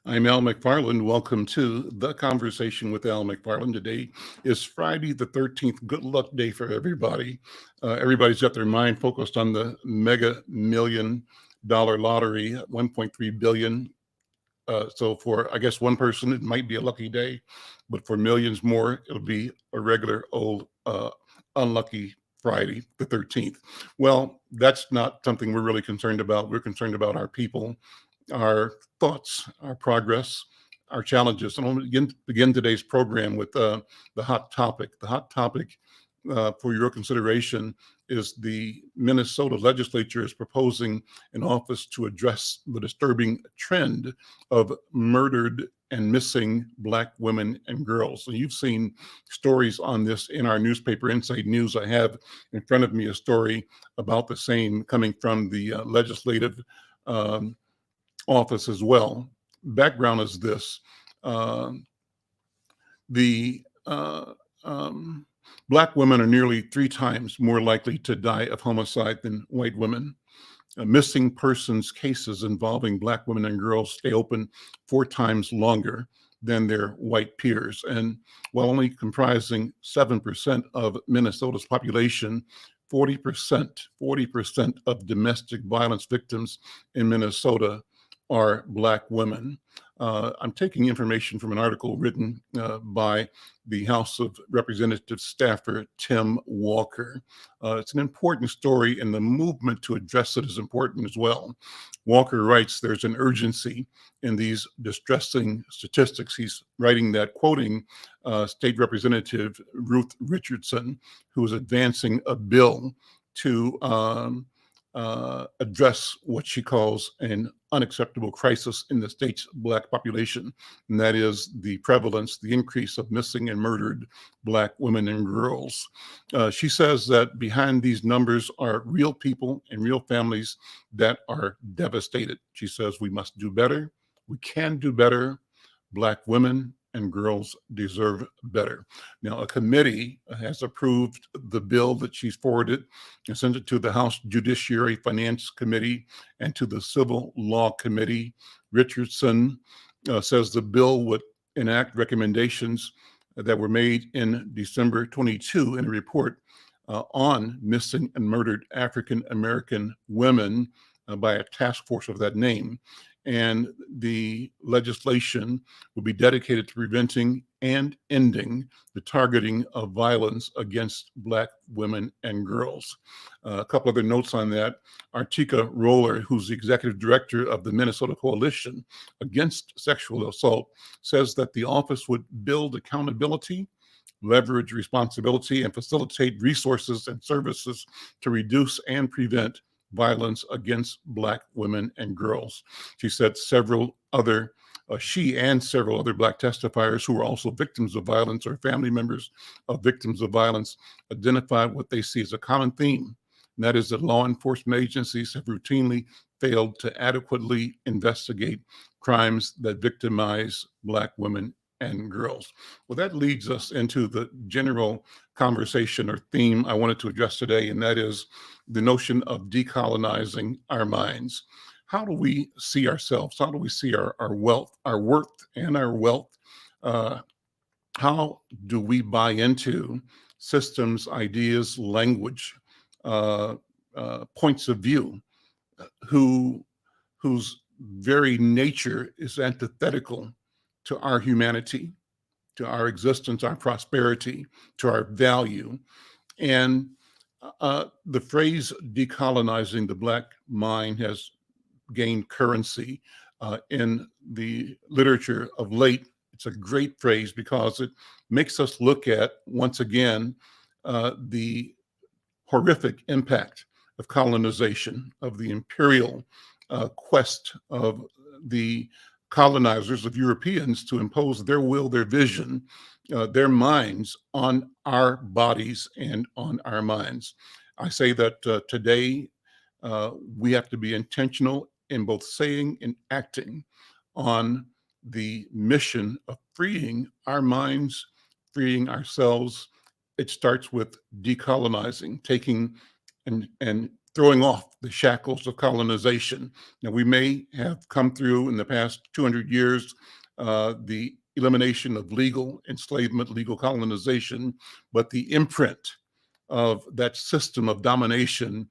I'm Al McFarlane. Welcome to The Conversation with Al McFarlane. Today is Friday the 13th. Good luck day for everybody. Everybody's got their mind focused on the mega $1 million lottery, 1.3 billion. So for, I guess, one person, it might be a lucky day, but for millions more, it'll be a regular old unlucky Friday the 13th. Well, that's not something we're really concerned about. We're concerned about our people, our thoughts, our progress, our challenges. And I'll begin today's program with the hot topic. The hot topic for your consideration is the Minnesota legislature is proposing an office to address the disturbing trend of murdered and missing Black women and girls. And you've seen stories on this in our newspaper, Inside News. I have in front of me a story about the same coming from the legislative um, office as well. Background is this. Um the Black women are nearly 3 times more likely to die of homicide than white women. Missing persons cases involving Black women and girls stay open 4 times longer than their white peers. And while only comprising 7% of Minnesota's population, 40% of domestic violence victims in Minnesota are Black women. I'm taking information from an article written by the House of Representatives staffer Tim Walker. It's an important story, and the movement to address it is important as well. Walker writes there's an urgency in these distressing statistics. He's writing that, quoting State Representative Ruth Richardson, who is advancing a bill to address what she calls an unacceptable crisis in the state's Black population, and that is the prevalence, the increase of missing and murdered Black women and girls. She says that behind these numbers are real people and real families that are devastated. She says we must do better. We can do better. Black women and girls deserve better. Now, a committee has approved the bill that she's forwarded and sent it to the House Judiciary Finance Committee and to the Civil Law Committee. Richardson says the bill would enact recommendations that were made in December 22 in a report on missing and murdered African American women by a task force of that name. And the legislation will be dedicated to preventing and ending the targeting of violence against Black women and girls. A couple other notes on that. Artika Roller, who's the executive director of the Minnesota Coalition Against Sexual Assault, says that the office would build accountability, leverage responsibility, and facilitate resources and services to reduce and prevent violence against Black women and girls. She said she and several other Black testifiers who were also victims of violence or family members of victims of violence identified what they see as a common theme, and that is that law enforcement agencies have routinely failed to adequately investigate crimes that victimize Black women and girls. Well, that leads us into the general conversation or theme I wanted to address today, and that is the notion of decolonizing our minds. How do we see ourselves? How do we see our wealth, our worth, and our wealth? Uh, how do we buy into systems, ideas, language, uh, points of view, who whose very nature is antithetical to our humanity, to our existence, our prosperity, to our value? And the phrase decolonizing the Black mind has gained currency in the literature of late. It's a great phrase because it makes us look at, once again, the horrific impact of colonization, of the imperial quest of the colonizers, of Europeans, to impose their will, their vision, their minds on our bodies and on our minds. I say that today we have to be intentional in both saying and acting on the mission of freeing our minds, freeing ourselves. It starts with decolonizing, taking and throwing off the shackles of colonization. Now, we may have come through in the past 200 years the elimination of legal enslavement, legal colonization, but the imprint of that system of domination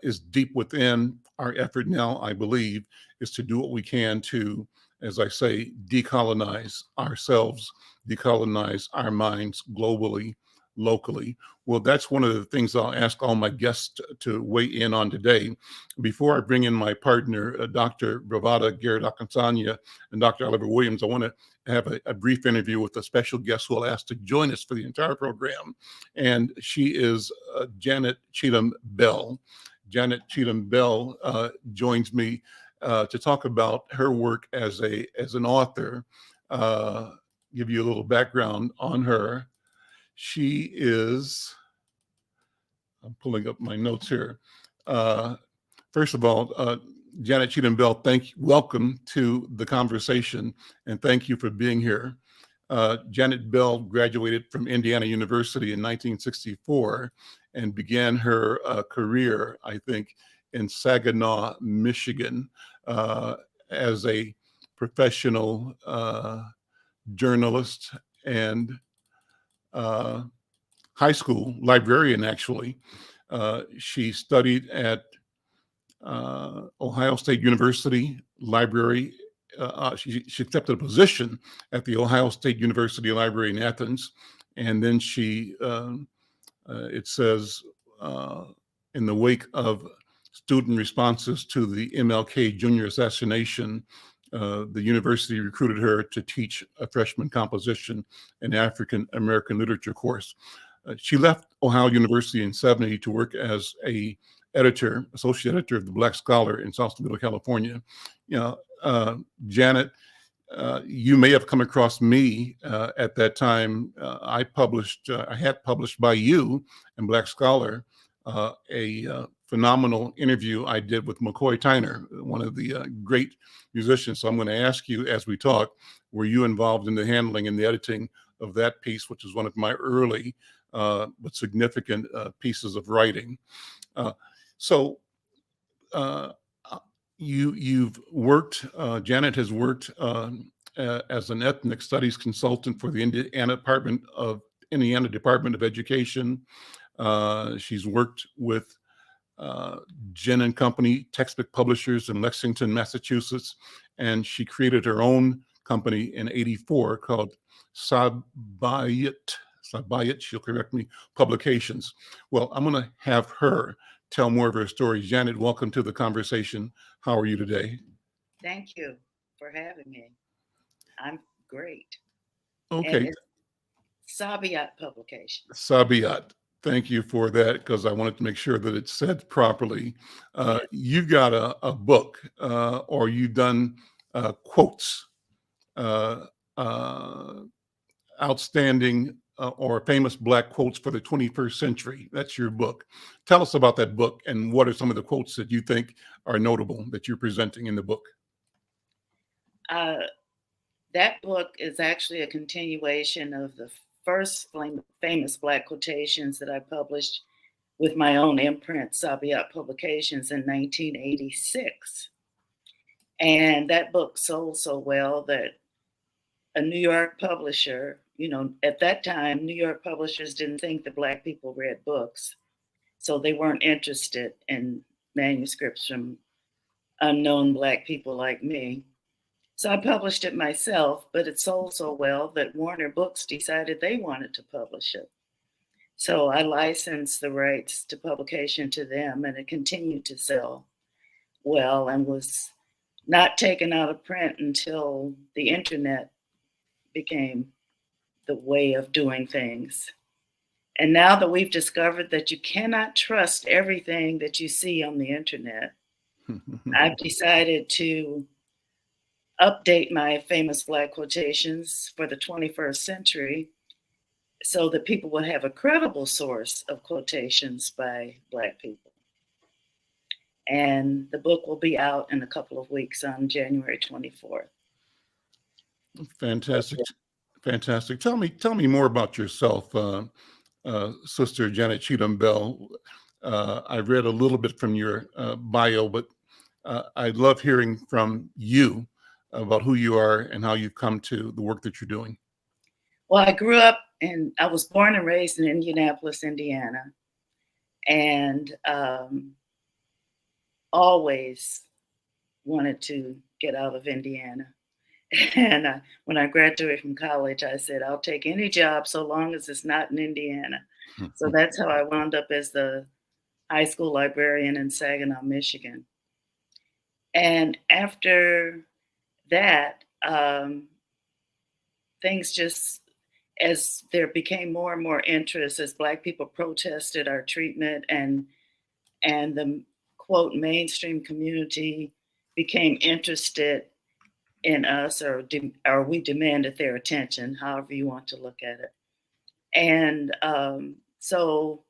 is deep within our effort now, I believe, is to do what we can to, as I say, decolonize ourselves, decolonize our minds globally, locally. Well, that's one of the things I'll ask all my guests to weigh in on today. Before I bring in my partner, Dr. Bravada Garrett Akansanya and Dr. Oliver Williams, I want to have a brief interview with a special guest who I'll ask to join us for the entire program. And she is Janet Cheatham Bell. Janet Cheatham Bell joins me to talk about her work as an author. Give you a little background on her. She is, I'm pulling up my notes here. First of all, Janet Cheatham Bell, welcome to the conversation, and thank you for being here. Janet Bell graduated from Indiana University in 1964 and began her career, I think, in Saginaw, Michigan, as a professional journalist and high school librarian, actually. She studied at Ohio State University Library. She accepted a position at the Ohio State University Library in Athens. And then she, it says, in the wake of student responses to the MLK Jr. assassination, the university recruited her to teach a freshman composition and African American literature course. She left Ohio University in '70 to work as a associate editor of the Black Scholar in Sausalito, California. You know, Janet, you may have come across me at that time. I had published by you in Black Scholar a phenomenal interview I did with McCoy Tyner, one of the great musicians. So I'm going to ask you as we talk, were you involved in the handling and the editing of that piece, which is one of my early but significant pieces of writing? So you've worked, Janet has worked as an ethnic studies consultant for the Indiana Department of Education. She's worked with Ginn and Company textbook publishers in Lexington, Massachusetts, and she created her own company in '84 called Sabayat, she'll correct me, Publications. Well, I'm going to have her tell more of her story. Janet, welcome to the conversation. How are you today? Thank you for having me. I'm great. Okay. And it's Sabayat Publications. Sabayat. Thank you for that, because I wanted to make sure that it's said properly. You've got a book, or you've done quotes, outstanding or famous Black quotes for the 21st century. That's your book. Tell us about that book, and what are some of the quotes that you think are notable that you're presenting in the book? That book is actually a continuation of the first famous Black quotations that I published with my own imprint, Sabayat Publications, in 1986. And that book sold so well that a New York publisher, at that time, New York publishers didn't think that Black people read books. So they weren't interested in manuscripts from unknown Black people like me. So I published it myself, but it sold so well that Warner Books decided they wanted to publish it. So I licensed the rights to publication to them, and it continued to sell well and was not taken out of print until the internet became the way of doing things. And now that we've discovered that you cannot trust everything that you see on the internet, I've decided to update my famous Black quotations for the 21st century so that people will have a credible source of quotations by Black people. And the book will be out in a couple of weeks on January 24th. Fantastic. Fantastic. Tell me more about yourself, Sister Janet Cheatham Bell. I read a little bit from your bio, but I love hearing from you about who you are and how you've come to the work that you're doing. Well, I was born and raised in Indianapolis, Indiana, and always wanted to get out of Indiana. And when I graduated from college, I said, I'll take any job so long as it's not in Indiana. So that's how I wound up as the high school librarian in Saginaw, Michigan. And after that, things just, as there became more and more interest, as Black people protested our treatment, and the quote mainstream community became interested in us, or we demanded their attention, however you want to look at it. And so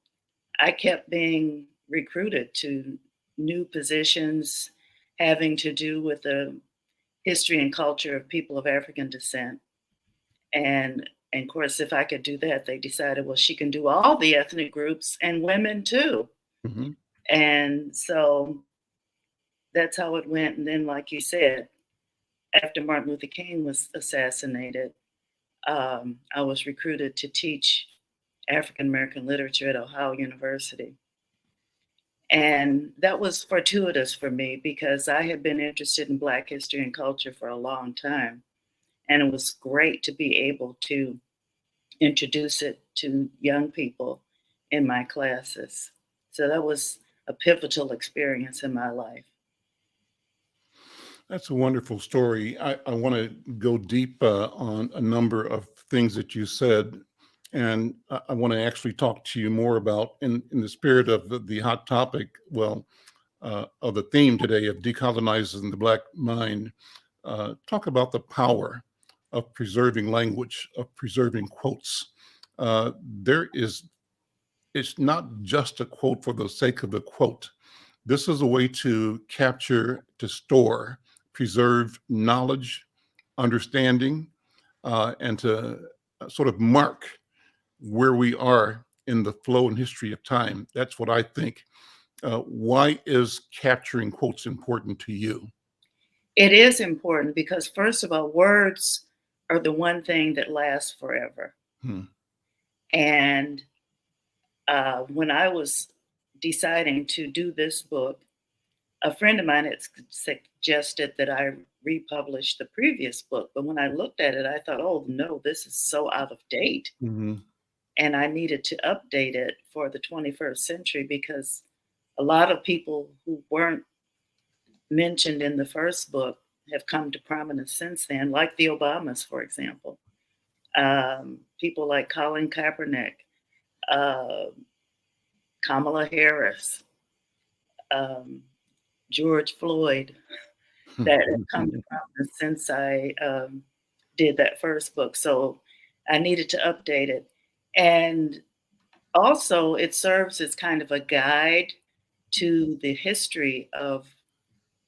I kept being recruited to new positions having to do with the history and culture of people of African descent. And of course, if I could do that, they decided, well, she can do all the ethnic groups and women too. Mm-hmm. And so that's how it went. And then, like you said, after Martin Luther King was assassinated, I was recruited to teach African American literature at Ohio University. And that was fortuitous for me because I had been interested in Black history and culture for a long time. And it was great to be able to introduce it to young people in my classes. So that was a pivotal experience in my life. That's a wonderful story. I want to go deep on a number of things that you said. And I want to actually talk to you more about, in the spirit of the hot topic, well, of the theme today of decolonizing the Black mind, talk about the power of preserving language, of preserving quotes. It's not just a quote for the sake of the quote. This is a way to capture, to store, preserve knowledge, understanding, and to sort of mark where we are in the flow and history of time. That's what I think. Why is capturing quotes important to you? It is important because, first of all, words are the one thing that lasts forever. And when I was deciding to do this book, a friend of mine had suggested that I republish the previous book. But when I looked at it, I thought, oh, no, this is so out of date. Mm-hmm. And I needed to update it for the 21st century because a lot of people who weren't mentioned in the first book have come to prominence since then, like the Obamas, for example. People like Colin Kaepernick, Kamala Harris, George Floyd, that have come to prominence since I did that first book. So I needed to update it. And also, it serves as kind of a guide to the history of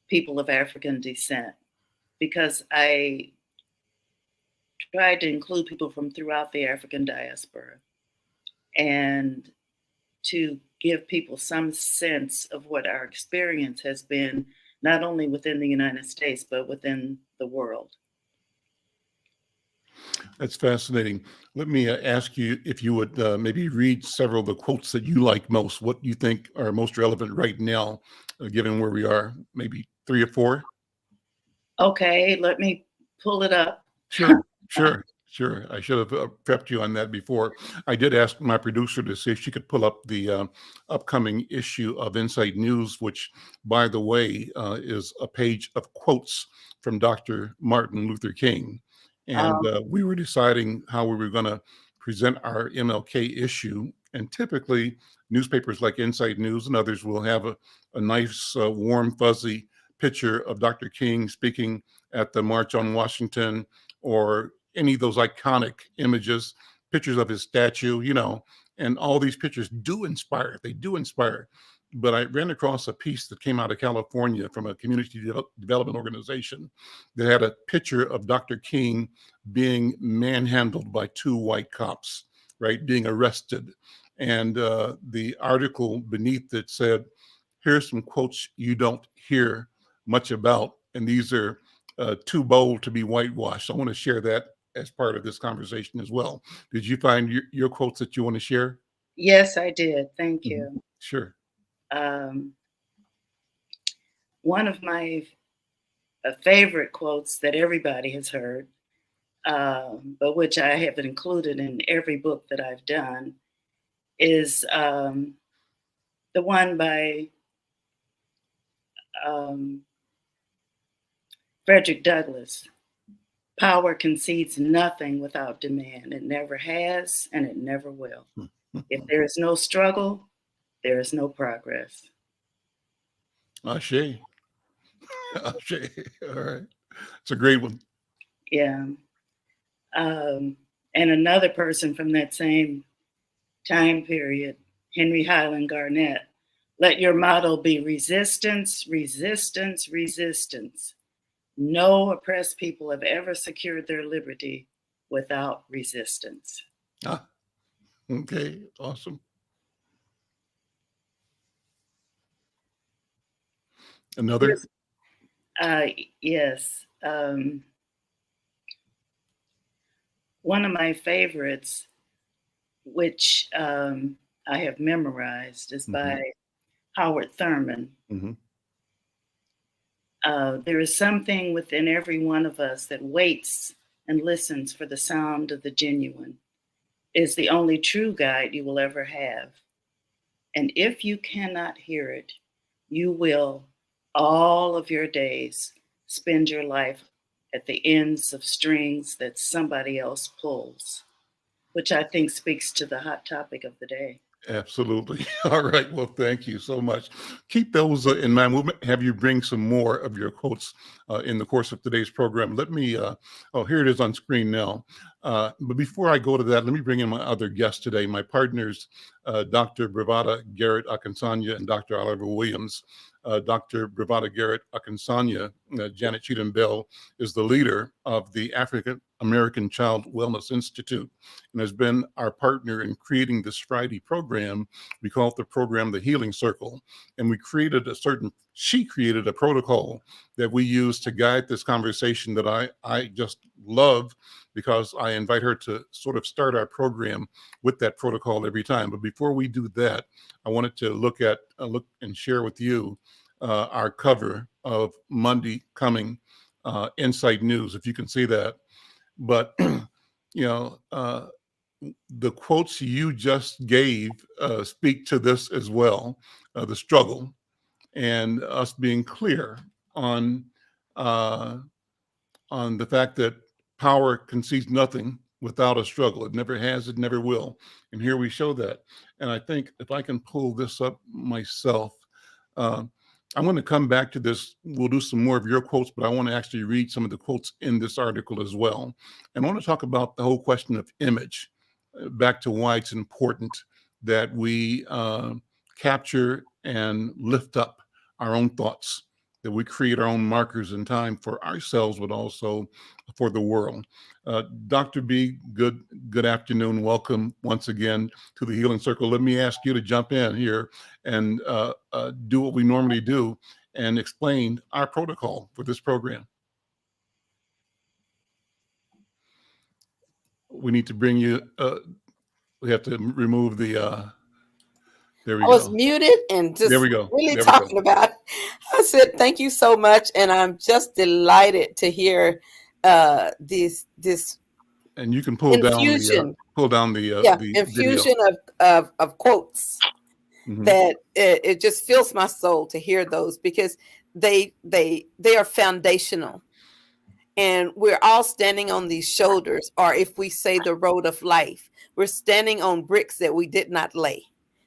people of African descent, because I tried to include people from throughout the African diaspora and to give people some sense of what our experience has been, not only within the United States, but within the world. That's fascinating. Let me ask you if you would maybe read several of the quotes that you like most, what you think are most relevant right now, given where we are, maybe 3 or 4. Okay, let me pull it up. Sure. I should have prepped you on that before. I did ask my producer to see if she could pull up the upcoming issue of Inside News, which, by the way, is a page of quotes from Dr. Martin Luther King. And we were deciding how we were going to present our MLK issue. And typically, newspapers like Inside News and others will have a nice, warm, fuzzy picture of Dr. King speaking at the March on Washington, or any of those iconic images, pictures of his statue, and all these pictures do inspire. They do inspire. But I ran across a piece that came out of California from a community development organization that had a picture of Dr. King being manhandled by 2 white cops, right, being arrested. And the article beneath it said, here's some quotes you don't hear much about. And these are too bold to be whitewashed. I want to share that as part of this conversation as well. Did you find your quotes that you want to share? Yes, I did. Thank Mm-hmm. you. Sure. One of my favorite quotes that everybody has heard, but which I have included in every book that I've done, is the one by Frederick Douglass. Power concedes nothing without demand. It never has, and it never will. If there is no struggle, there is no progress. Ashe. Ashe. All right. It's a great one. Yeah. And another person from that same time period, Henry Highland Garnett. Let your motto be resistance, resistance, resistance. No oppressed people have ever secured their liberty without resistance. Ah, okay. Awesome. Another? Yes. One of my favorites, which I have memorized, is by Howard Thurman. Mm-hmm. There is something within every one of us that waits and listens for the sound of the genuine. It is the only true guide you will ever have. And if you cannot hear it, you will, all of your days, spend your life at the ends of strings that somebody else pulls, which I think speaks to the hot topic of the day. Absolutely. All right. Well, thank you so much. Keep those in mind. We'll have you bring some more of your quotes in the course of today's program. Let me, here it is on screen now. But before I go to that, let me bring in my other guests today, my partners, Dr. Bravada Garrett Akinsanya and Dr. Oliver Williams. Dr. Bravada Garrett Akinsanya, Janet Cheatham Bell, is the leader of the African American Child Wellness Institute and has been our partner in creating this Friday program. We call it the program The Healing Circle. And she created a protocol that we use to guide this conversation that I just love, because I invite her to sort of start our program with that protocol every time. But before we do that, I wanted to look and share with you our cover of Monday coming Insight News, if you can see that. But, the quotes you just gave speak to this as well, the struggle, and us being clear uh, on the fact that power concedes nothing without a struggle. It never has, it never will. And here we show that. And I think if I can pull this up myself, I'm going to come back to this. We'll do some more of your quotes, but I want to actually read some of the quotes in this article as well. And I want to talk about the whole question of image, back to why it's important that we capture and lift up our own thoughts, that we create our own markers in time for ourselves, but also for the world. Dr. B, good afternoon. Welcome once again to the Healing Circle. Let me ask you to jump in here and do what we normally do and explain our protocol for this program. We need to bring you, we have to remove the, there we I was go. muted and There just we go. really There we go. talking about. I said thank you so much, and I'm just delighted to hear this And you can pull down infusion, the video. infusion of quotes that it just fills my soul to hear those, because they are foundational, and we're all standing on these shoulders, or if we say the road of life, we're standing on bricks that we did not lay.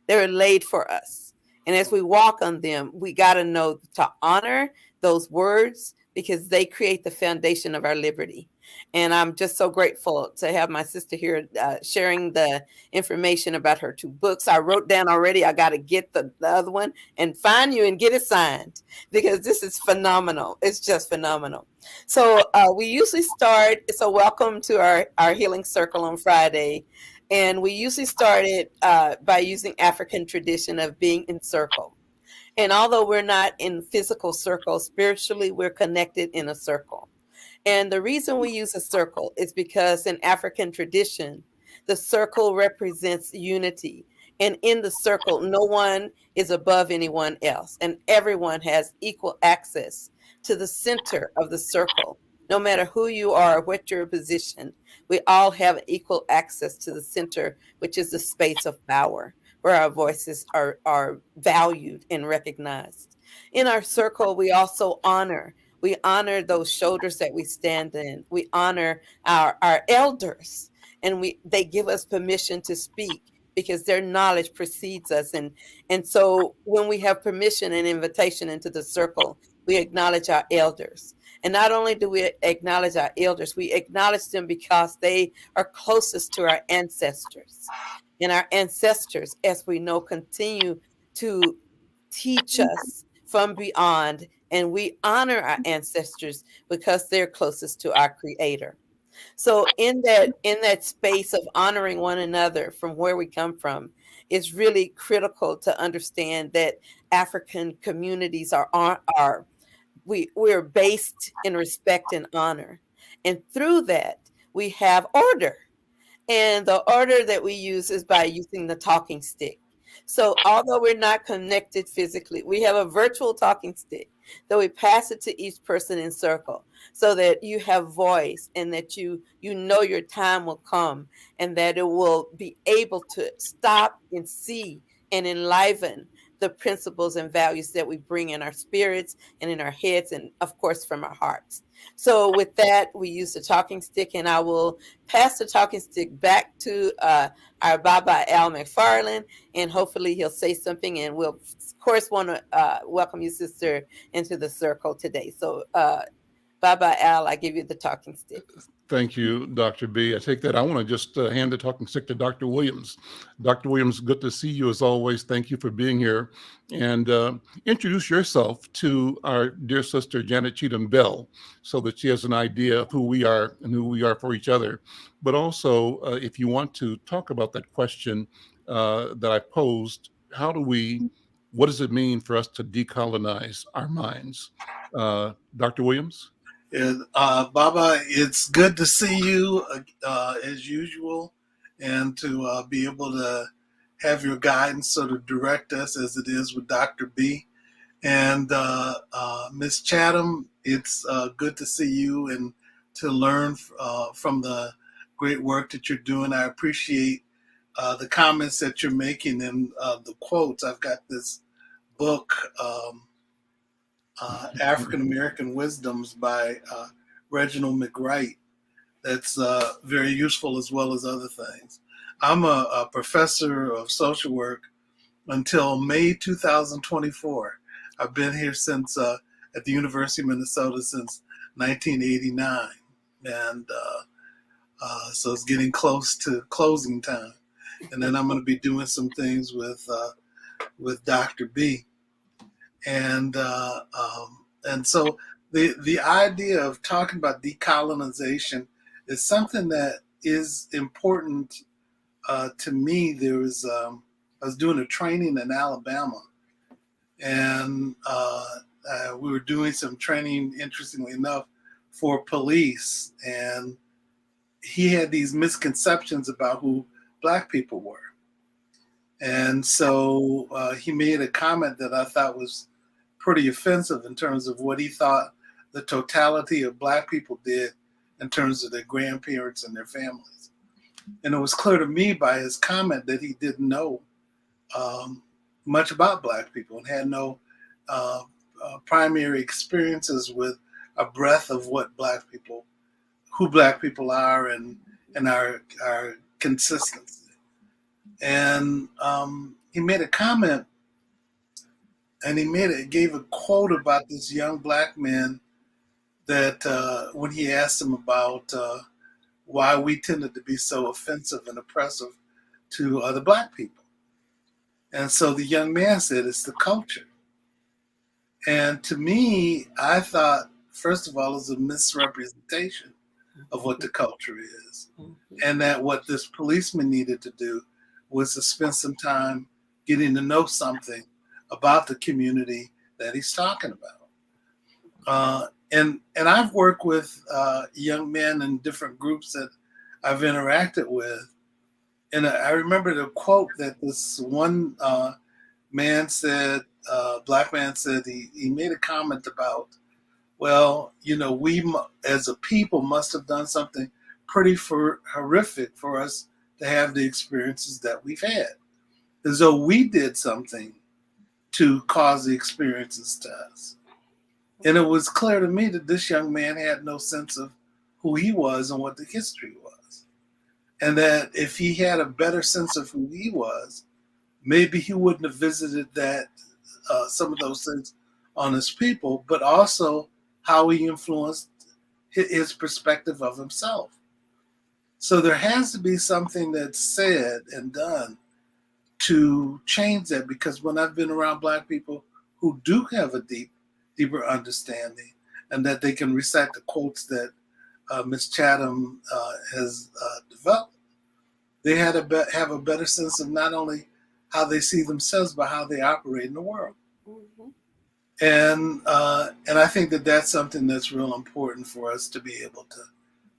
They're laid for us. And as we walk on them, we got to know to honor those words, because they create the foundation of our liberty. And I'm just so grateful to have my sister here sharing the information about her 2 books. I wrote down already, I got to get the other one and find you and get it signed, because this is phenomenal. It's just phenomenal. So we usually start, so welcome to our Healing Circle on Friday. And we usually started by using African tradition of being in circle. And although we're not in physical circles, spiritually, we're connected in a circle. And the reason we use a circle is because in African tradition, the circle represents unity. And in the circle, no one is above anyone else, and everyone has equal access to the center of the circle. No matter who you are, or what your position, we all have equal access to the center, which is the space of power, where our voices are valued and recognized. In our circle, we also honor. We honor those shoulders that we stand in. We honor our elders, and they give us permission to speak because their knowledge precedes us. And so when we have permission and invitation into the circle, we acknowledge our elders. And not only do we acknowledge our elders, we acknowledge them because they are closest to our ancestors. And our ancestors, as we know, continue to teach us from beyond, and we honor our ancestors because they're closest to our creator. So in that space of honoring one another from where we come from, it's really critical to understand that African communities we're based in respect and honor. And through that, we have order. And the order that we use is by using the talking stick. So although we're not connected physically, we have a virtual talking stick that we pass it to each person in circle so that you have voice and that you know your time will come and that it will be able to stop and see and enliven the principles and values that we bring in our spirits and in our heads and of course from our hearts. So with that, we use the talking stick, and I will pass the talking stick back to our Baba Al McFarlane, and hopefully he'll say something, and we'll of course want to welcome you, sister, into the circle today. So Baba Al, I give you the talking stick. Thank you, Dr. B. I take that. I want to just hand the talking stick to Dr. Williams. Dr. Williams, good to see you as always. Thank you for being here. And introduce yourself to our dear sister, Janet Cheatham Bell, so that she has an idea of who we are and who we are for each other. But also, if you want to talk about that question that I posed, what does it mean for us to decolonize our minds? Dr. Williams? And, Baba, it's good to see you as usual, and to be able to have your guidance sort of direct us as it is with Dr. B. And Ms. Chatham, it's good to see you and to learn from the great work that you're doing. I appreciate the comments that you're making and the quotes. I've got this book, African American Wisdoms by Reginald McWright, that's very useful as well as other things. I'm a professor of social work until May 2024. I've been here since at the University of Minnesota since 1989, and so it's getting close to closing time. And then I'm going to be doing some things with Dr. B. And so the idea of talking about decolonization is something that is important to me. There was I was doing a training in Alabama, and we were doing some training, interestingly enough, for police, and he had these misconceptions about who Black people were. And so he made a comment that I thought was pretty offensive in terms of what he thought the totality of Black people did in terms of their grandparents and their families. And it was clear to me by his comment that he didn't know much about Black people and had no primary experiences with a breadth of what who Black people are and our consistency. And he made a comment, and gave a quote about this young Black man that when he asked him about why we tended to be so offensive and oppressive to other Black people. And so the young man said, it's the culture. And to me, I thought, first of all, it was a misrepresentation of what the culture is. Mhm. And that what this policeman needed to do was to spend some time getting to know something about the community that he's talking about. And I've worked with young men in different groups that I've interacted with. And I remember the quote that this one man said, black man said, he made a comment about, well, you know, we as a people must have done something pretty horrific for us to have the experiences that we've had. As though we did something to cause the experiences to us. And it was clear to me that this young man had no sense of who he was and what the history was. And that if he had a better sense of who he was, maybe he wouldn't have visited that some of those things on his people, but also how he influenced his perspective of himself. So there has to be something that's said and done to change that, because when I've been around Black people who do have a deeper understanding, and that they can recite the quotes that Ms. Chatham has developed, they have a better sense of not only how they see themselves, but how they operate in the world. Mhm. And I think that that's something that's real important for us to be able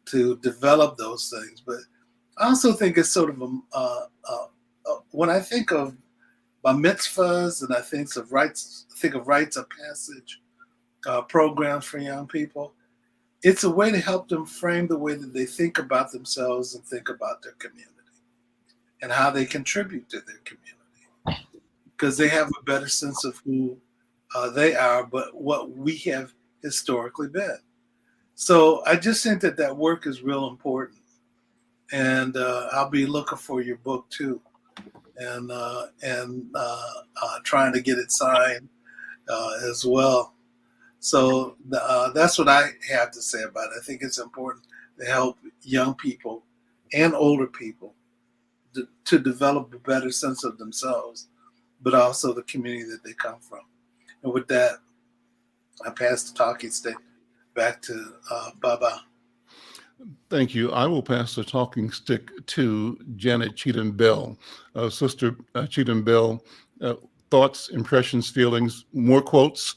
to develop those things. But I also think it's sort of when I think of bar mitzvahs and I think of rites of passage programs for young people, it's a way to help them frame the way that they think about themselves and think about their community and how they contribute to their community, because they have a better sense of who they are, but what we have historically been. So I just think that that work is real important, and I'll be looking for your book too, and trying to get it signed as well. So that's what I have to say about it. I think it's important to help young people and older people to develop a better sense of themselves, but also the community that they come from. And with that, I pass the talking stick back to Baba. Thank you. I will pass the talking stick to Janet Cheatham Bell. Sister Cheatham Bell, thoughts, impressions, feelings, more quotes.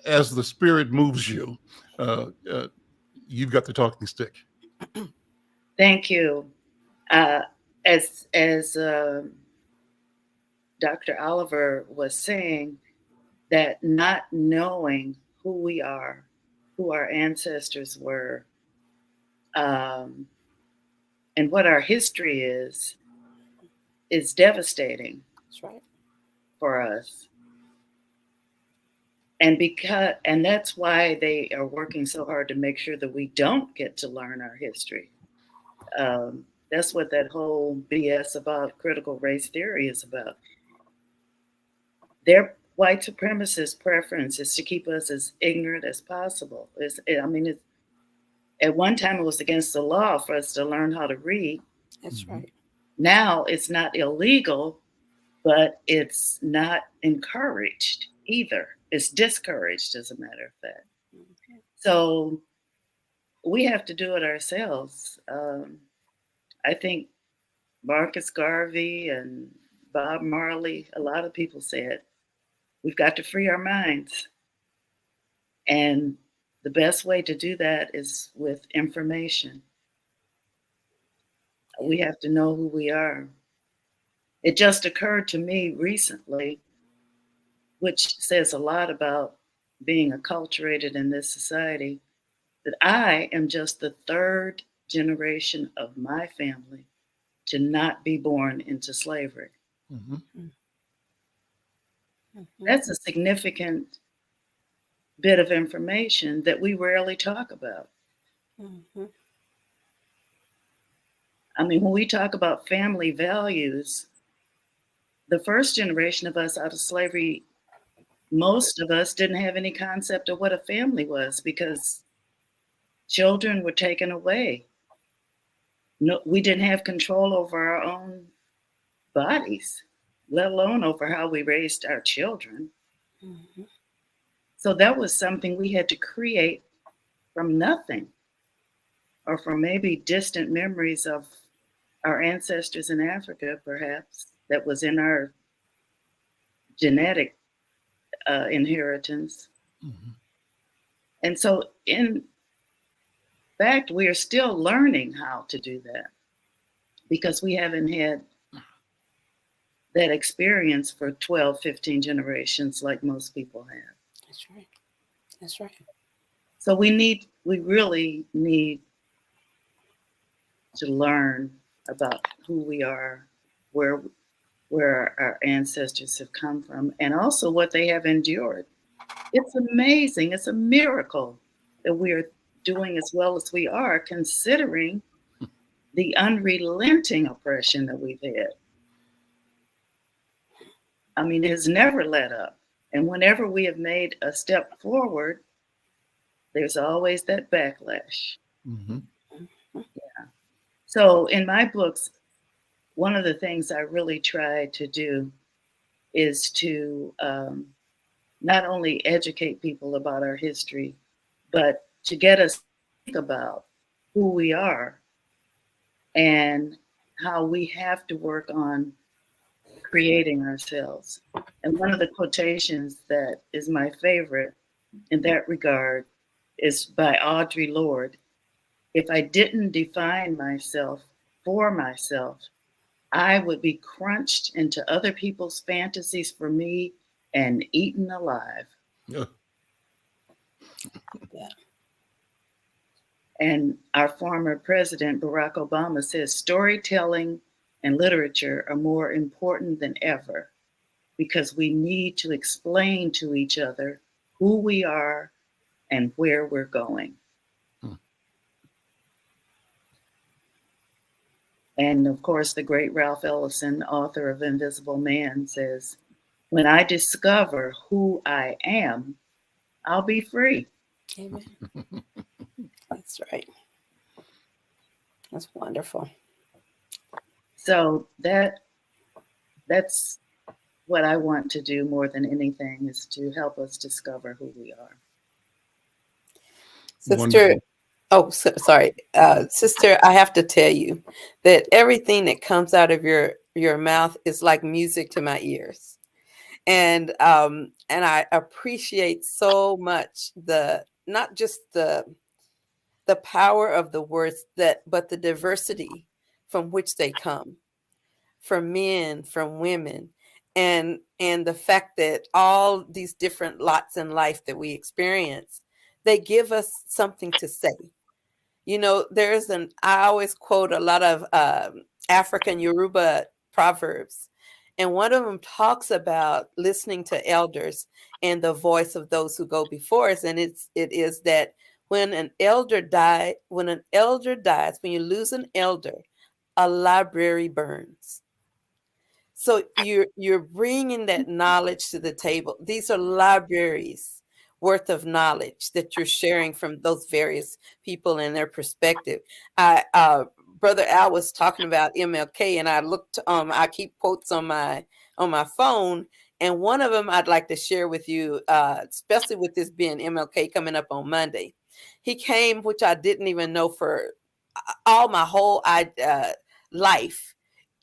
As the spirit moves you, you've got the talking stick. Thank you. As Dr. Oliver was saying, that not knowing who we are, who our ancestors were, and what our history is devastating. That's right. For us. And that's why they are working so hard to make sure that we don't get to learn our history. That's what that whole BS about critical race theory is about. Their white supremacist preference is to keep us as ignorant as possible. At one time it was against the law for us to learn how to read. That's right. Now it's not illegal, but it's not encouraged either. It's discouraged, as a matter of fact. Mhm. So we have to do it ourselves. I think Marcus Garvey and Bob Marley, a lot of people said, we've got to free our minds. And the best way to do that is with information. We have to know who we are. It just occurred to me recently, which says a lot about being acculturated in this society, that I am just the third generation of my family to not be born into slavery. Mm-hmm. Mhm. That's a significant bit of information that we rarely talk about. Mhm. I mean, when we talk about family values, the first generation of us out of slavery, most of us didn't have any concept of what a family was because children were taken away. No, we didn't have control over our own bodies, let alone over how we raised our children. So that was something we had to create from nothing. or from maybe distant memories of our ancestors in Africa, perhaps, that was in our genetic inheritance. Mhm. And so, in fact, we are still learning how to do that because we haven't had that experience for 12, 15 generations like most people have. That's right. That's right. So we really need to learn about who we are, where our ancestors have come from, and also what they have endured. It's amazing. It's a miracle that we are doing as well as we are, considering the unrelenting oppression that we've had. I mean, it has never let up. And whenever we have made a step forward, there's always that backlash. Mhm. So in my books, one of the things I really try to do is to not only educate people about our history, but to get us to think about who we are and how we have to work on creating ourselves. And one of the quotations that is my favorite in that regard is by Audre Lorde. If I didn't define myself for myself, I would be crunched into other people's fantasies for me and eaten alive. Yeah. Yeah. And our former president, Barack Obama, says storytelling and literature are more important than ever because we need to explain to each other who we are and where we're going. And of course, the great Ralph Ellison, author of Invisible Man, says, when I discover who I am, I'll be free. Amen. That's right. That's wonderful. So that's what I want to do more than anything, is to help us discover who we are. Sister, Wonderful. sorry. Sister, I have to tell you that everything that comes out of your mouth is like music to my ears. And I appreciate so much not just the power of the words but the diversity from which they come, from men, from women, and the fact that all these different lots in life that we experience, they give us something to say. You know, I always quote a lot of African Yoruba proverbs, and one of them talks about listening to elders and the voice of those who go before us. And it is that when an elder dies, when you lose an elder, a library burns. So you're bringing that knowledge to the table. These are libraries worth of knowledge that you're sharing from those various people and their perspective. Brother Al was talking about MLK, and I looked. I keep quotes on my phone, and one of them I'd like to share with you, especially with this being MLK coming up on Monday. He came, which I didn't even know for all my whole life.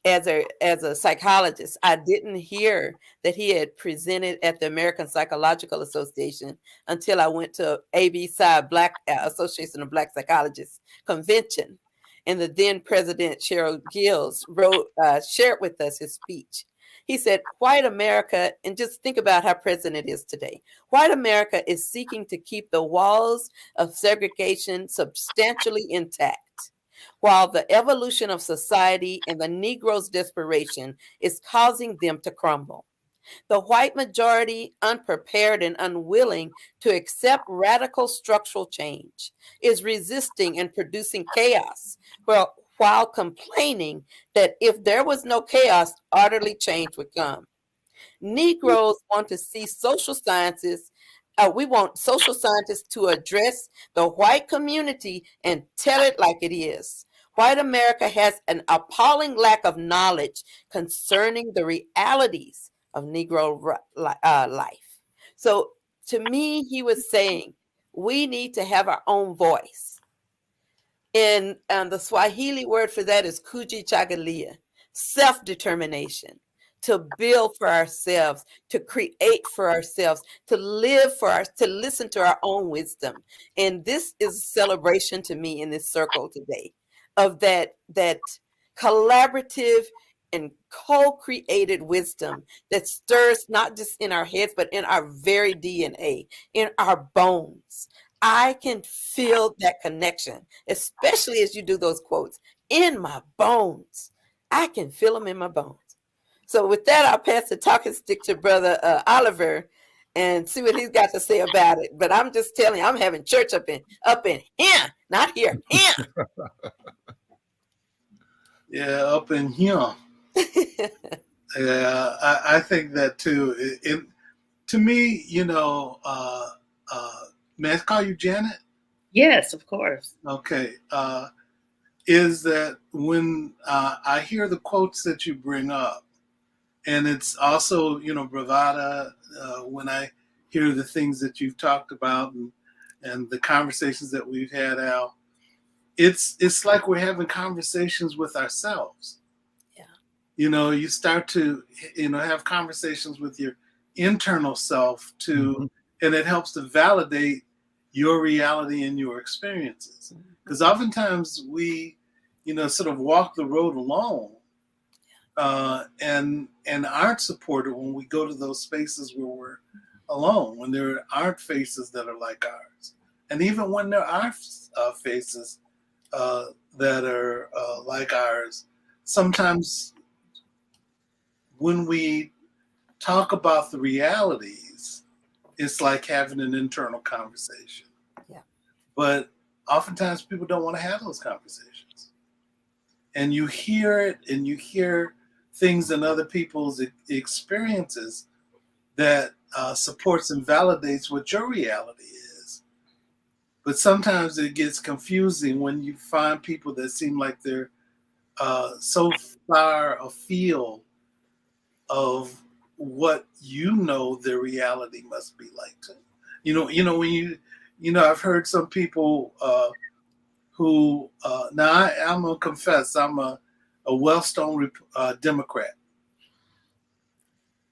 As a psychologist, I didn't hear that he had presented at the American Psychological Association until I went to ABPSI, Black Association of Black Psychologists convention, and the then President Cheryl Gills shared with us his speech. He said, "White America," and just think about how president is today. "White America is seeking to keep the walls of segregation substantially intact, while the evolution of society and the Negro's desperation is causing them to crumble. The white majority, unprepared and unwilling to accept radical structural change, is resisting and producing chaos, while complaining that if there was no chaos, orderly change would come. Negroes want to see social sciences. We want social scientists to address the white community and tell it like it is. White America has an appalling lack of knowledge concerning the realities of Negro life." So to me, he was saying we need to have our own voice. And the Swahili word for that is kujichagulia, self-determination, to build for ourselves, to create for ourselves, to live for us, to listen to our own wisdom. And this is a celebration to me in this circle today of that collaborative and co-created wisdom that stirs not just in our heads, but in our very DNA, in our bones. I can feel that connection, especially as you do those quotes, in my bones. I can feel them in my bones. So with that, I'll pass the talking stick to Brother Oliver and see what he's got to say about it. But I'm just telling you, I'm having church up in here, not here, here. Yeah, up in here. Yeah, I think that too. To me, may I call you Janet? Yes, of course. Okay. Is that when I hear the quotes that you bring up, and it's also, bravada, when I hear the things that you've talked about and the conversations that we've had, Al, it's like we're having conversations with ourselves. You start to have conversations with your internal self too, and it helps to validate your reality and your experiences, because oftentimes we sort of walk the road alone, and aren't supported when we go to those spaces where we're alone, when there aren't faces that are like ours, and even when there are faces that are like ours, sometimes when we talk about the realities, it's like having an internal conversation. Yeah. But oftentimes people don't want to have those conversations. And you hear it, and you hear things in other people's experiences that supports and validates what your reality is. But sometimes it gets confusing when you find people that seem like they're so far afield of what their reality must be like too. When I've heard some people who now I'm gonna confess I'm a well-known Democrat,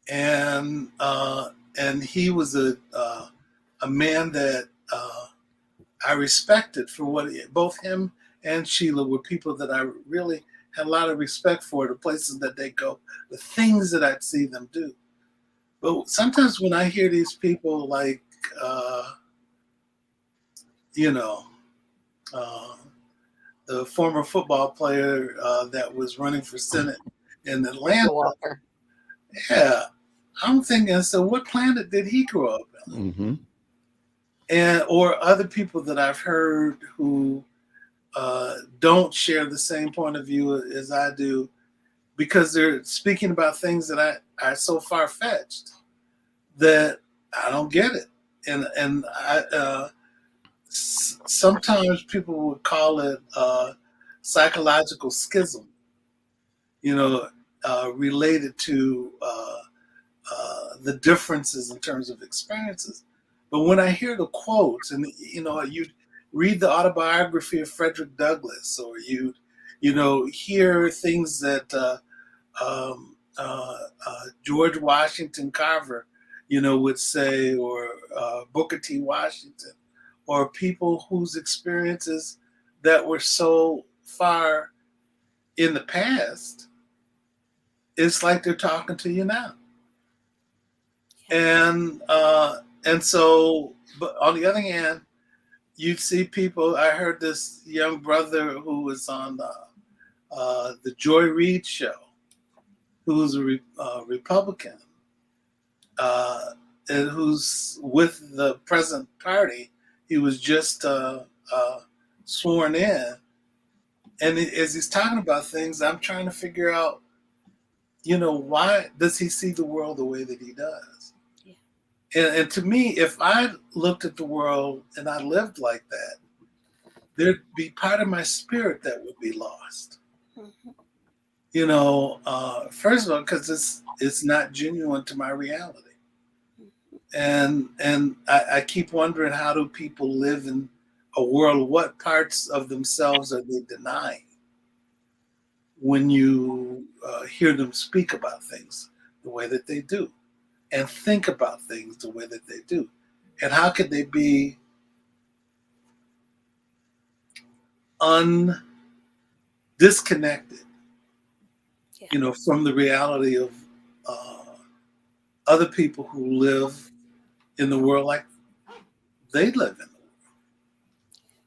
and he was a man that I respected for both him and Sheila were people that I really had a lot of respect for, the places that they go, the things that I'd see them do. But sometimes when I hear these people like, the former football player that was running for Senate in Atlanta, Walker. yeah, I'm thinking, so what planet did he grow up in? Or other people that I've heard who don't share the same point of view as I do, because they're speaking about things that are so far-fetched that I don't get it. And I sometimes people would call it psychological schism, related to the differences in terms of experiences. But when I hear the quotes, and you read the autobiography of Frederick Douglass, or you hear things that George Washington Carver, would say, or Booker T. Washington, or people whose experiences that were so far in the past, it's like they're talking to you now. And so, but on the other hand, you see people. I heard this young brother who was on the Joy Reid show, who's a Republican, and who's with the present party. He was just sworn in, and as he's talking about things, I'm trying to figure out, why does he see the world the way that he does? And to me, if I looked at the world and I lived like that, there'd be part of my spirit that would be lost. First of all, because it's not genuine to my reality. And I keep wondering, how do people live in a world, what parts of themselves are they denying when you hear them speak about things the way that they do and think about things the way that they do? And how could they be disconnected, from the reality of other people who live in the world like they live in the world?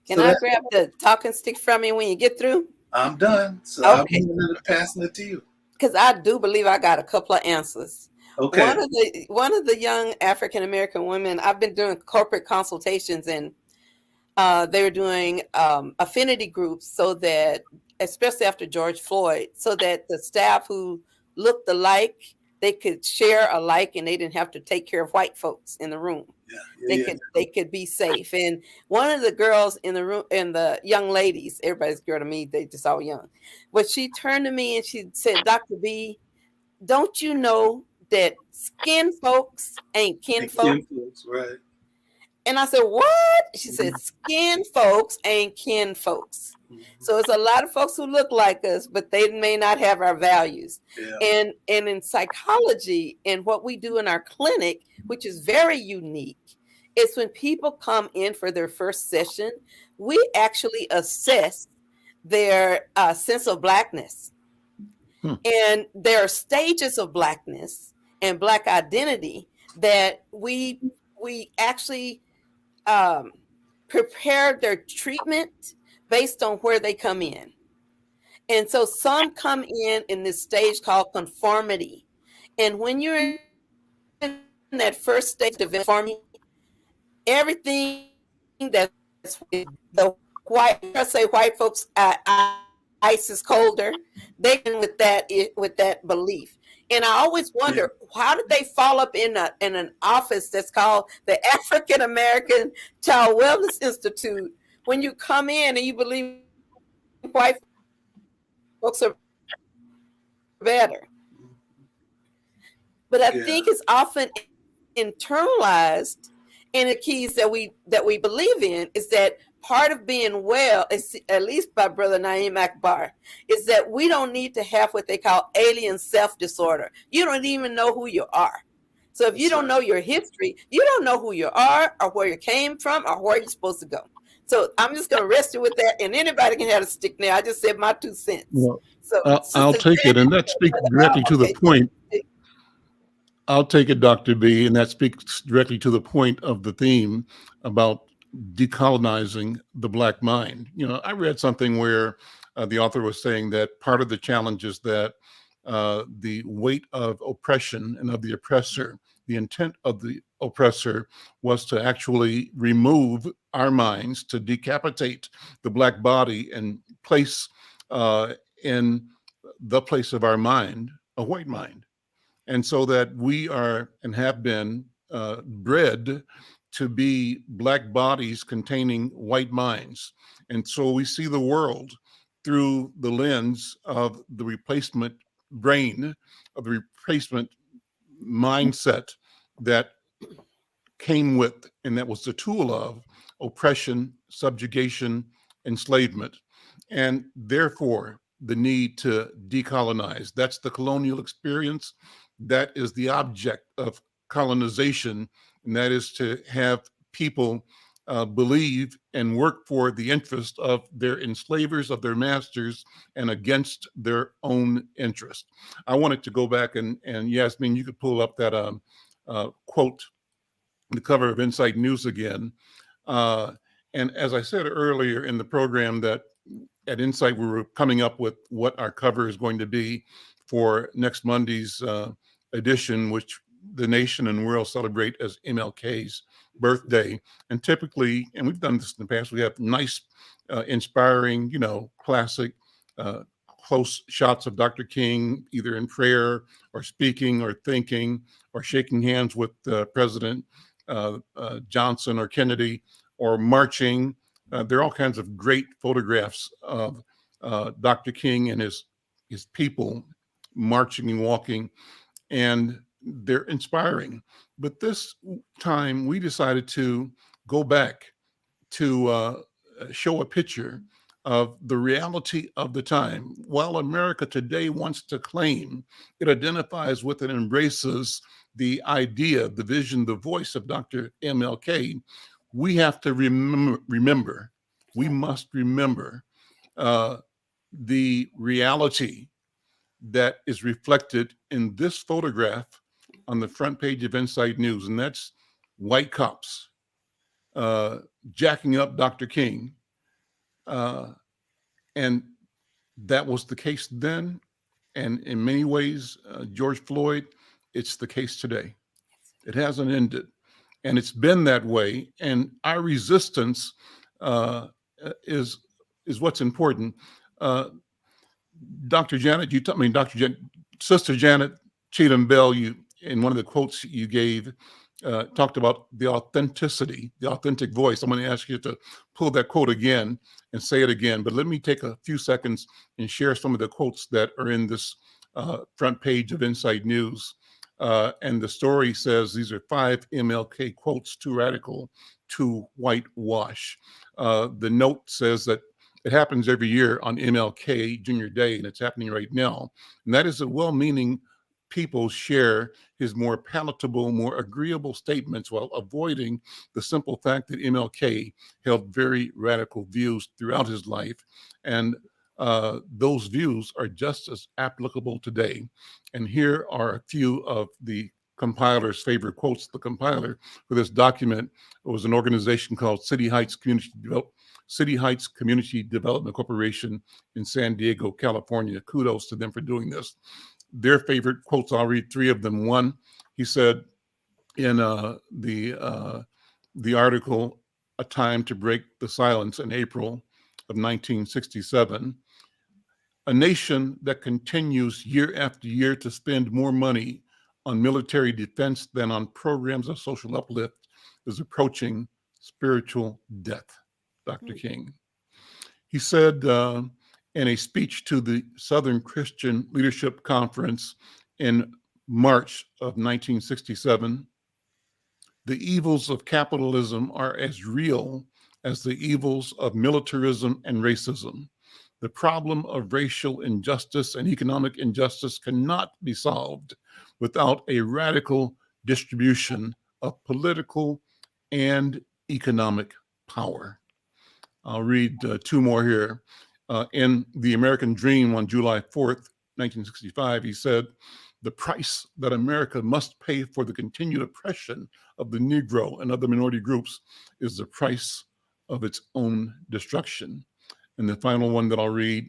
Can I grab the talking stick from you when you get through? I'm done. So Okay. I'm passing it to you. Because I do believe I got a couple of answers. Okay. One of the young African American women, I've been doing corporate consultations, and they were doing affinity groups so that, especially after George Floyd, so that the staff who looked alike, they could share alike, and they didn't have to take care of white folks in the room. They could be safe. And one of the girls in the room, and the young ladies, everybody's girl to me, they just all young, but she turned to me and she said, "Dr. B, don't you know that skin folks ain't kin folks?" Right. And I said, "What?" She said, "Skin folks ain't kin folks." So it's a lot of folks who look like us, but they may not have our values. Yeah. And in psychology, and what we do in our clinic, which is very unique, is when people come in for their first session, we actually assess their sense of Blackness. And there are stages of Blackness and Black identity that we actually prepare their treatment based on where they come in. And so some come in this stage called conformity. And when you're in that first stage of conformity, everything that's the white, let's say white folks, ice is colder, they can with that belief. And I always wonder, how did they fall up in an office that's called the African American Child Wellness Institute when you come in and you believe white folks are better? But I think it's often internalized, and the keys that we believe in is that part of being well, is, at least by Brother Naeem Akbar, is that we don't need to have what they call alien self disorder. You don't even know who you are. So if you don't know your history, you don't know who you are or where you came from or where you're supposed to go. So I'm just going to rest you with that, and anybody can have a stick now. I just said my 2 cents. Well, so I'll take it, and that speaks directly to the point. I'll take it, Dr. B, and that speaks directly to the point of the theme about decolonizing the Black mind. I read something where the author was saying that part of the challenge is that the weight of oppression and of the oppressor, the intent of the oppressor was to actually remove our minds, to decapitate the Black body and place in the place of our mind a white mind. And so that we are and have been bred to be Black bodies containing white minds. And so we see the world through the lens of the replacement brain, of the replacement mindset that came with, and that was the tool of oppression, subjugation, enslavement, and therefore the need to decolonize. That's the colonial experience. That is the object of colonization, and that is to have people believe and work for the interest of their enslavers, of their masters, and against their own interest. I wanted to go back and Yasmin, you could pull up that quote, the cover of Insight News again. And as I said earlier in the program, that at Insight, we were coming up with what our cover is going to be for next Monday's edition, which the nation and world celebrate as MLK's birthday. And typically, and we've done this in the past, we have nice, inspiring, classic, close shots of Dr. King, either in prayer or speaking or thinking or shaking hands with President Johnson or Kennedy, or marching. There are all kinds of great photographs of Dr. King and his people marching and walking, and they're inspiring. But this time we decided to go back to show a picture of the reality of the time. While America today wants to claim it identifies with and embraces the idea, the vision, the voice of Dr. MLK, we have to remember, we must remember the reality that is reflected in this photograph on the front page of Inside News, and that's white cops jacking up Dr. King. And that was the case then. And in many ways, George Floyd, it's the case today. It hasn't ended. And it's been that way. And our resistance is what's important. Dr. Janet, Sister Janet Cheatham Bell, you, in one of the quotes you gave, talked about the authenticity, the authentic voice. I'm going to ask you to pull that quote again and say it again, but let me take a few seconds and share some of the quotes that are in this front page of Inside News. And the story says these are 5 MLK quotes, too radical to whitewash. The note says that it happens every year on MLK Junior Day, and it's happening right now. And that is a well-meaning people share his more palatable, more agreeable statements while avoiding the simple fact that MLK held very radical views throughout his life. And those views are just as applicable today. And here are a few of the compiler's favorite quotes. The compiler for this document was an organization called City Heights Community Development Corporation in San Diego, California. Kudos to them for doing this. Their favorite quotes, I'll read 3 of them. One, he said in the article, A Time to Break the Silence, in April of 1967, a nation that continues year after year to spend more money on military defense than on programs of social uplift is approaching spiritual death, Dr. King. He said in a speech to the Southern Christian Leadership Conference in March of 1967, the evils of capitalism are as real as the evils of militarism and racism. The problem of racial injustice and economic injustice cannot be solved without a radical distribution of political and economic power. I'll read 2 more here. In The American Dream on July 4th, 1965, he said, the price that America must pay for the continued oppression of the Negro and other minority groups is the price of its own destruction. And the final one that I'll read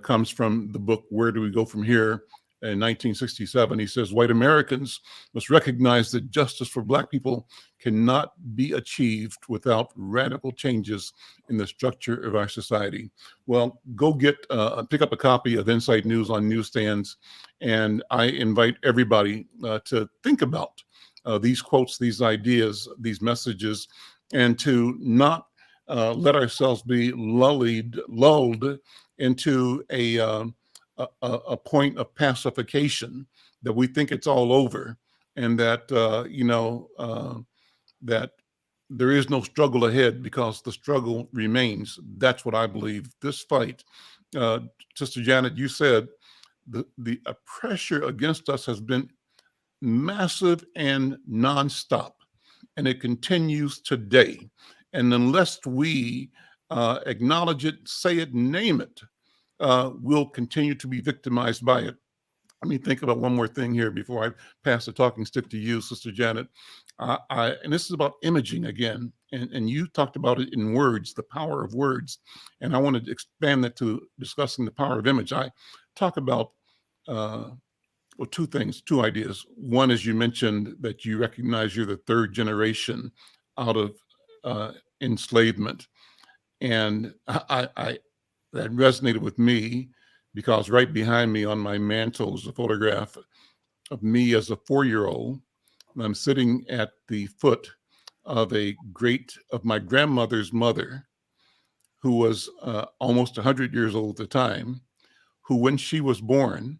comes from the book, Where Do We Go From Here? In 1967, he says, white Americans must recognize that justice for Black people cannot be achieved without radical changes in the structure of our society. Well, go pick up a copy of Inside News on newsstands, and I invite everybody to think about these quotes, these ideas, these messages, and to not let ourselves be lulled into a point of pacification, that we think it's all over, and that that there is no struggle ahead, because the struggle remains. That's what I believe. This fight, Sister Janet, you said the pressure against us has been massive and nonstop, and it continues today. And unless we acknowledge it, say it, name it, will continue to be victimized by it. Let me think about one more thing here before I pass the talking stick to you, Sister Janet. And this is about imaging again, and you talked about it in words, the power of words. And I want to expand that to discussing the power of image. I talk about 2 things, 2 ideas. One is, you mentioned that you recognize you're the 3rd generation out of enslavement. And that resonated with me, because right behind me on my mantle is a photograph of me as a 4-year-old. I'm sitting at the foot of my grandmother's mother, who was almost 100 years old at the time, who, when she was born,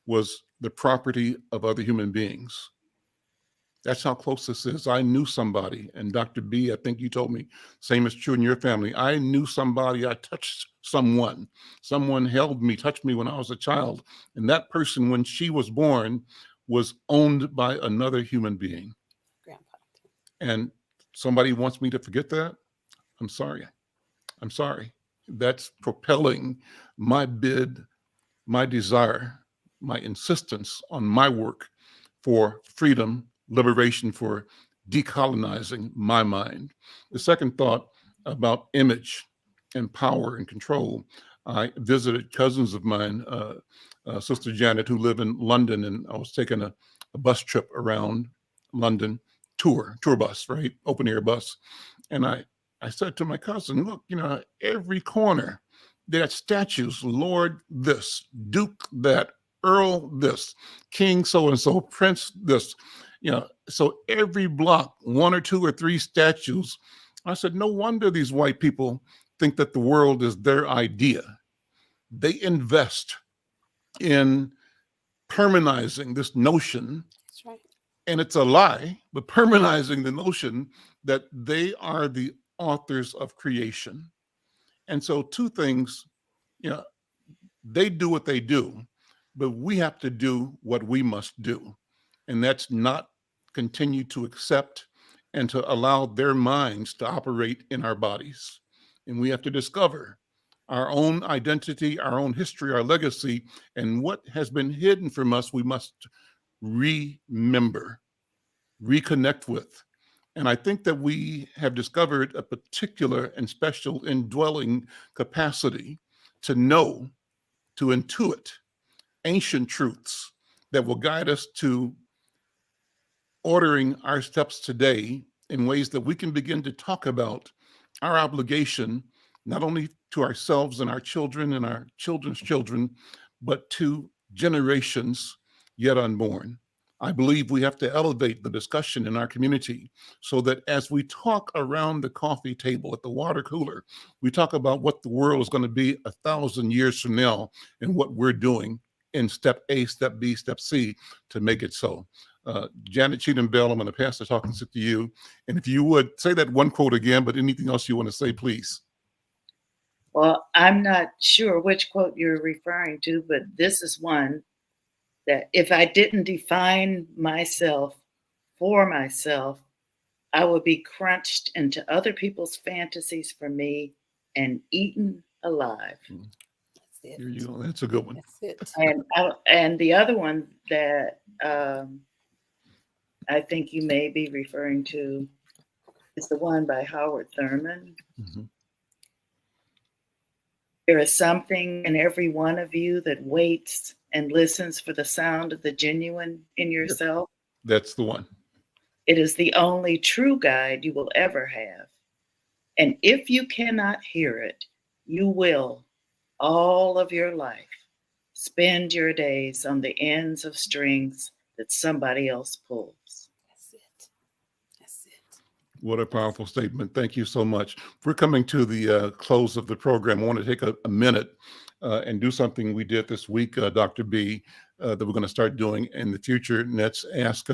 was the property of other human beings. That's how close this is. I knew somebody, and Dr. B, I think you told me, same is true in your family. I knew somebody, I touched someone. Someone held me, touched me when I was a child. And that person, when she was born, was owned by another human being. Grandpa. And somebody wants me to forget that. I'm sorry. I'm sorry. That's propelling my bid, my desire, my insistence on my work for freedom, liberation, for decolonizing my mind. The second thought about image and power and control. I visited cousins of mine, Sister Janet, who live in London, and I was taking a bus trip around London, tour bus, right? Open air bus. And I said to my cousin, look, every corner, they got statues, Lord this, Duke that, Earl this, King so-and-so, Prince this, so every block, 1 or 2 or 3 statues. I said, no wonder these white people think that the world is their idea. They invest in permanizing this notion. That's right. And it's a lie, but permanizing the notion that they are the authors of creation. And so 2 things, they do what they do, but we have to do what we must do. And that's not continue to accept and to allow their minds to operate in our bodies. And we have to discover our own identity, our own history, our legacy, and what has been hidden from us, we must remember, reconnect with. And I think that we have discovered a particular and special indwelling capacity to know, to intuit ancient truths that will guide us to ordering our steps today in ways that we can begin to talk about our obligation, not only to ourselves and our children and our children's children, but to generations yet unborn. I believe we have to elevate the discussion in our community so that as we talk around the coffee table at the water cooler, we talk about what the world is going to be 1,000 years from now and what we're doing in step A, step B, step C to make it so. Janet Cheatham Bell, I'm going to pass the talking stick to you. And if you would say that one quote again, but anything else you want to say, please. Well, I'm not sure which quote you're referring to, but this is one that if I didn't define myself for myself, I would be crunched into other people's fantasies for me and eaten alive. That's it. Here you go. That's a good one. That's it. And the other one that I think you may be referring to is the one by Howard Thurman. Mm-hmm. There is something in every one of you that waits and listens for the sound of the genuine in yourself. That's the one. It is the only true guide you will ever have. And if you cannot hear it, you will, all of your life, spend your days on the ends of strings that somebody else pulls. That's it. That's it. What a powerful statement. Thank you so much. We're coming to the close of the program. I want to take a minute and do something we did this week, Dr. B, that we're going to start doing in the future. And that's ask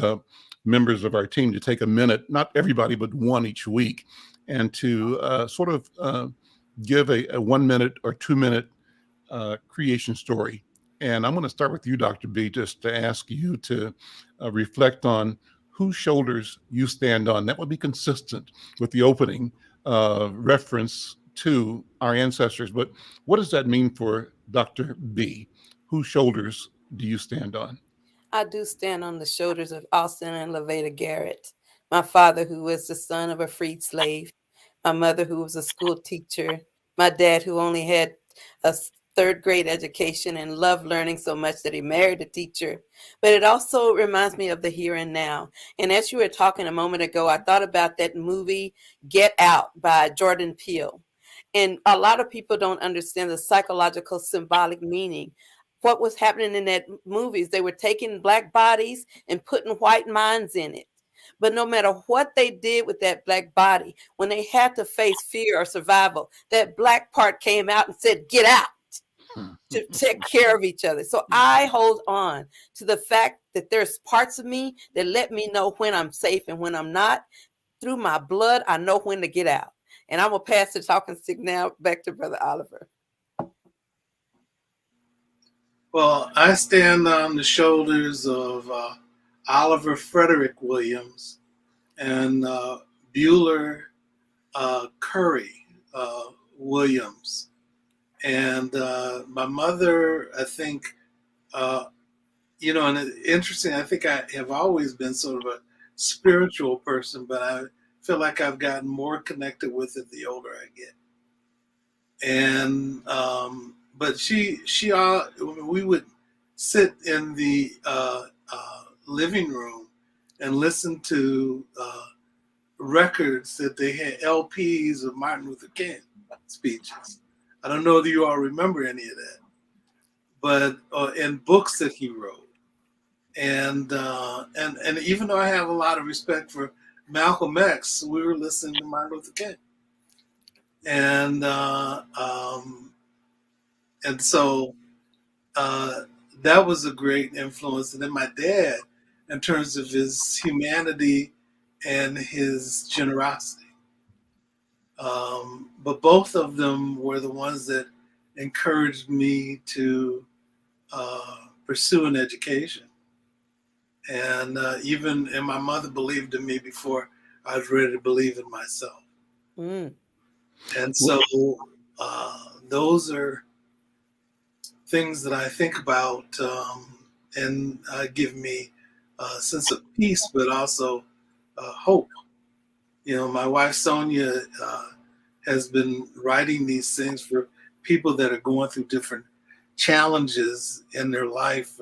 members of our team to take a minute, not everybody, but one each week, and to sort of give a 1 minute or 2 minute creation story. And I'm going to start with you, Dr. B, just to ask you to reflect on whose shoulders you stand on. That would be consistent with the opening reference to our ancestors. But what does that mean for Dr. B? Whose shoulders do you stand on? I do stand on the shoulders of Austin and Laveda Garrett, my father, who was the son of a freed slave, my mother, who was a school teacher, my dad, who only had a 3rd grade education and loved learning so much that he married a teacher. But it also reminds me of the here and now. And as you were talking a moment ago, I thought about that movie, Get Out by Jordan Peele. And a lot of people don't understand the psychological symbolic meaning. What was happening in that movie is they were taking Black bodies and putting white minds in it. But no matter what they did with that Black body, when they had to face fear or survival, that Black part came out and said, get out. to take care of each other. So I hold on to the fact that there's parts of me that let me know when I'm safe and when I'm not. Through my blood, I know when to get out. And I'm going to pass the talking stick now back to Brother Oliver. Well, I stand on the shoulders of Oliver Frederick Williams and Bueller Curry Williams. And my mother, I think, and it's interesting, I think I have always been sort of a spiritual person, but I feel like I've gotten more connected with it the older I get. And but we would sit in the living room and listen to records that they had, LPs of Martin Luther King speeches. I don't know if you all remember any of that, but in books that he wrote. And even though I have a lot of respect for Malcolm X, we were listening to Martin Luther King. And so that was a great influence. And then my dad, in terms of his humanity and his generosity. But both of them were the ones that encouraged me to pursue an education. And and my mother believed in me before I was ready to believe in myself. Mm. And so those are things that I think about and give me a sense of peace, but also hope. My wife Sonia has been writing these things for people that are going through different challenges in their life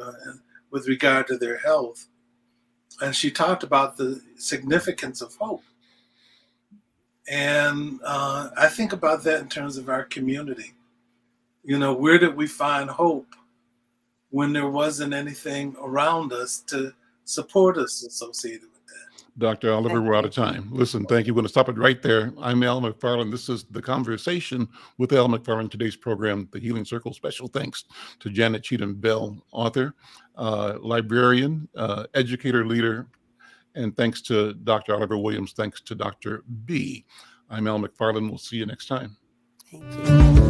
with regard to their health. And she talked about the significance of hope. And I think about that in terms of our community. Where did we find hope when there wasn't anything around us to support us associated with that? Dr. Oliver, we're out of time. Listen, thank you. We're going to stop it right there. I'm Al McFarlane. This is The Conversation with Al McFarlane. Today's program, The Healing Circle. Special thanks to Janet Cheatham Bell, author, librarian, educator, leader, and thanks to Dr. Oliver Williams. Thanks to Dr. B. I'm Al McFarlane. We'll see you next time. Thank you.